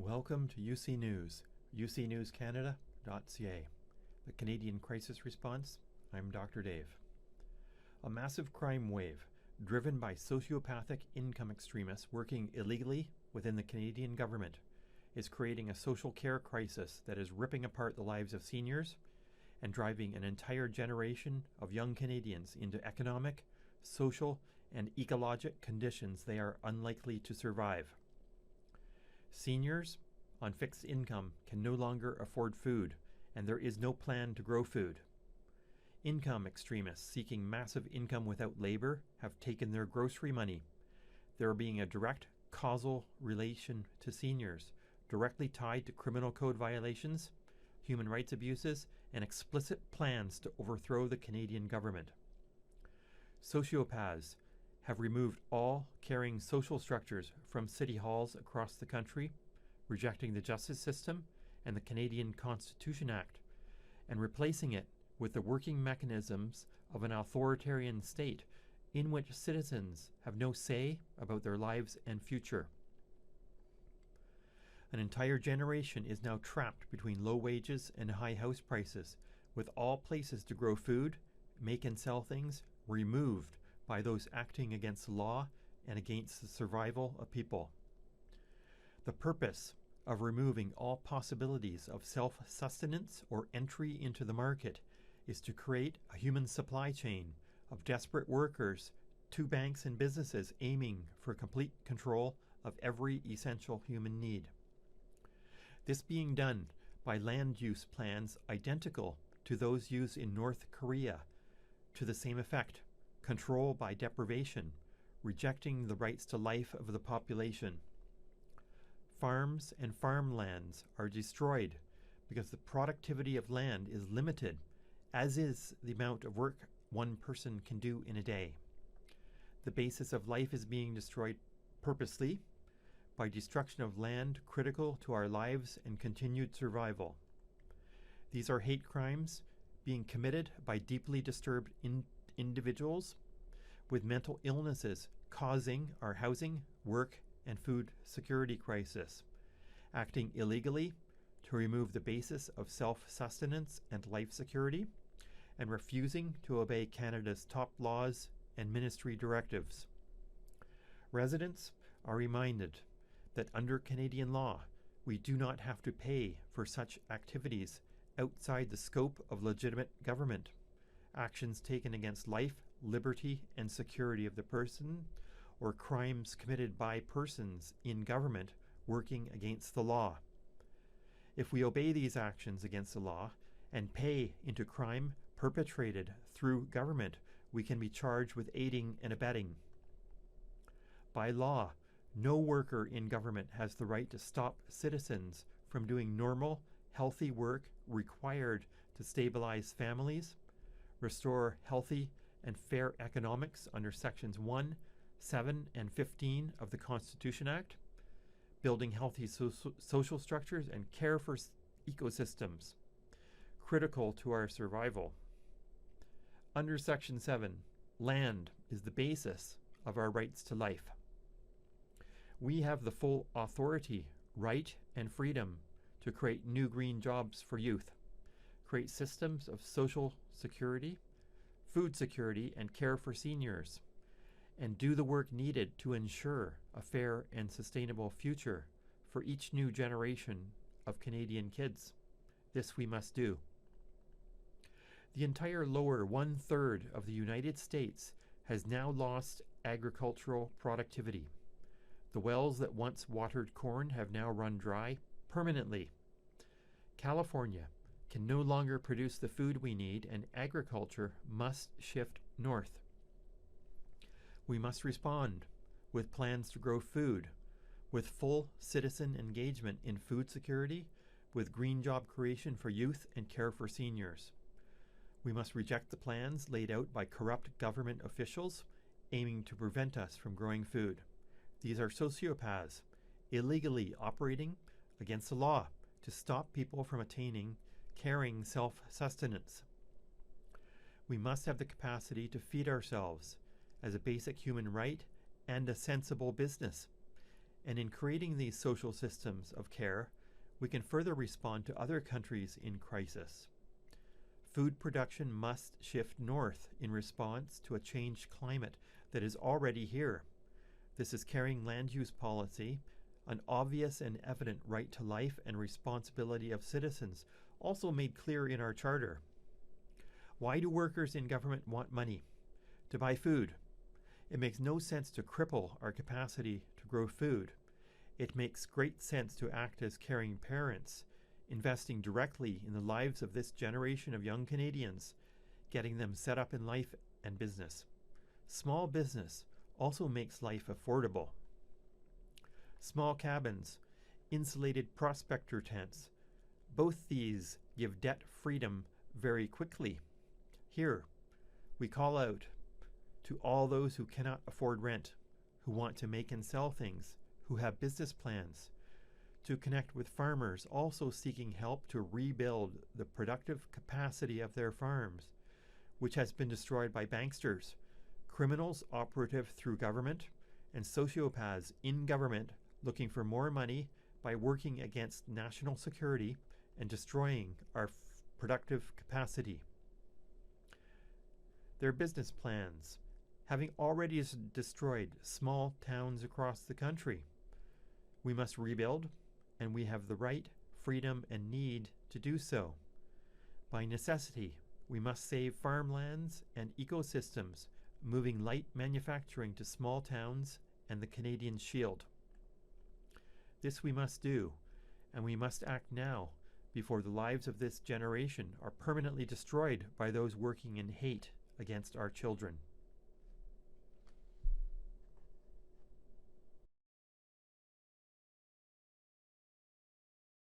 Welcome to UC News, ucnewscanada.ca. The Canadian Crisis Response. I'm Dr. Dave. A massive crime wave, driven by sociopathic income extremists working illegally within the Canadian government, is creating a social care crisis that is ripping apart the lives of seniors and driving an entire generation of young Canadians into economic, social, and ecologic conditions they are unlikely to survive. Seniors on fixed income can no longer afford food, and there is no plan to grow food. Income extremists seeking massive income without labor have taken their grocery money. There being a direct causal relation to seniors, directly tied to criminal code violations, human rights abuses, and explicit plans to overthrow the Canadian government. Sociopaths have removed all caring social structures from city halls across the country, rejecting the justice system and the Canadian Constitution Act, and replacing it with the working mechanisms of an authoritarian state in which citizens have no say about their lives and future. An entire generation is now trapped between low wages and high house prices, with all places to grow food, make and sell things removed by those acting against the law and against the survival of people. The purpose of removing all possibilities of self-sustenance or entry into the market is to create a human supply chain of desperate workers to banks and businesses aiming for complete control of every essential human need. This being done by land use plans identical to those used in North Korea, to the same effect: control by deprivation, rejecting the rights to life of the population. Farms and farmlands are destroyed because the productivity of land is limited, as is the amount of work one person can do in a day. The basis of life is being destroyed purposely by destruction of land critical to our lives and continued survival. These are hate crimes being committed by deeply disturbed individuals with mental illnesses causing our housing, work, and food security crisis, acting illegally to remove the basis of self-sustenance and life security, and refusing to obey Canada's top laws and ministry directives. Residents are reminded that under Canadian law, we do not have to pay for such activities outside the scope of legitimate government. Actions taken against life, liberty, and security of the person, or crimes committed by persons in government working against the law. If we obey these actions against the law and pay into crime perpetrated through government, we can be charged with aiding and abetting. By law, no worker in government has the right to stop citizens from doing normal, healthy work required to stabilize families, restore healthy and fair economics under Sections 1, 7, and 15 of the Constitution Act, building healthy social structures and care for ecosystems, critical to our survival. Under Section 7, land is the basis of our rights to life. We have the full authority, right, and freedom to create new green jobs for youth, create systems of social security, food security, and care for seniors, and do the work needed to ensure a fair and sustainable future for each new generation of Canadian kids. This we must do. The entire lower one-third of the United States has now lost agricultural productivity. The wells that once watered corn have now run dry permanently. California can no longer produce the food we need, and agriculture must shift north. We must respond with plans to grow food, with full citizen engagement in food security, with green job creation for youth and care for seniors. We must reject the plans laid out by corrupt government officials aiming to prevent us from growing food. These are sociopaths illegally operating against the law to stop people from attaining caring self-sustenance. We must have the capacity to feed ourselves as a basic human right and a sensible business, And in creating these social systems of care, we can further respond to other countries in crisis. Food production must shift north in response to a changed climate that is already here. This is caring land use policy, an obvious and evident right to life and responsibility of citizens, also made clear in our charter. Why do workers in government want money? To buy food. It makes no sense to cripple our capacity to grow food. It makes great sense to act as caring parents, investing directly in the lives of this generation of young Canadians, getting them set up in life and business. Small business also makes life affordable. Small cabins, insulated prospector tents, both these give debt freedom very quickly. Here, we call out to all those who cannot afford rent, who want to make and sell things, who have business plans, to connect with farmers also seeking help to rebuild the productive capacity of their farms, which has been destroyed by banksters, criminals operative through government, and sociopaths in government looking for more money by working against national security and destroying our productive capacity. Their business plans, having already destroyed small towns across the country. We must rebuild, and we have the right, freedom, and need to do so. By necessity, we must save farmlands and ecosystems, moving light manufacturing to small towns and the Canadian Shield. This we must do, and we must act now before the lives of this generation are permanently destroyed by those working in hate against our children.